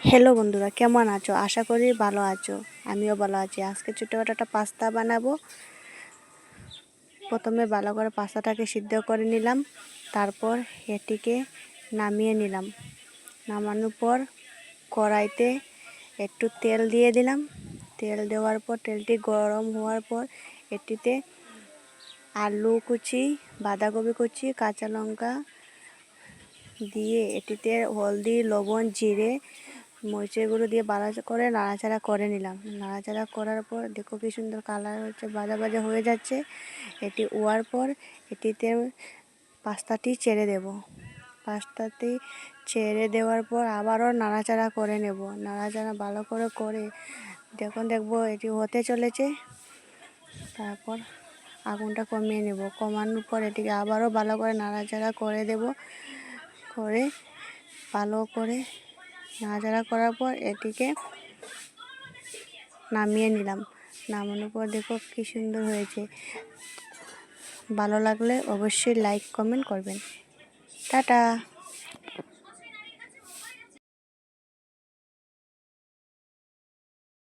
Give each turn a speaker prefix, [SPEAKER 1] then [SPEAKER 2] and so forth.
[SPEAKER 1] Hello বন্ধুরা, কেমন আছো? আশা করি ভালো আছো। আমিও ভালো আছি। আজকে ছোট্টখাটো একটা পাস্তা বানাবো। প্রথমে ভালো করে পাস্তাটাকে সিদ্ধ করে নিলাম, তারপর এটিকে নামিয়ে নিলাম। নামানোর পর কড়াইতে একটু তেল দিয়ে দিলাম। তেল দেওয়ার পর তেলটি গরম হওয়ার পর এটিতে আলু কুচি, বাঁধাকপি কুচি, কাঁচা লঙ্কা দিয়ে এটিতে হলদি, লবণ, জিরে, মরিচের গুঁড়ো দিয়ে ভালো করে নাড়াচাড়া করে নিলাম। নাড়াচাড়া করার পর দেখো কি সুন্দর কালার হচ্ছে, ভাজা ভাজা হয়ে যাচ্ছে। এটি হওয়ার পর এটিতে পাস্তাটি ছেড়ে দেব। পাস্তাটি ছেড়ে দেওয়ার পর আবারও নাড়াচাড়া করে নেব। নাড়াচাড়া ভালো করে দেখবো এটি হতে চলেছে। তারপর আগুনটা কমিয়ে নেব। কমানোর পর এটিকে আবারও ভালো করে নাড়াচাড়া করে দেব। করে ভালো করে নাড়াচাড়া করার পর এটিকে নামিয়ে নিলাম। নামানোর পর দেখো কি সুন্দর হয়েছে। ভালো লাগলে অবশ্যই লাইক কমেন্ট করবেন। টাটা।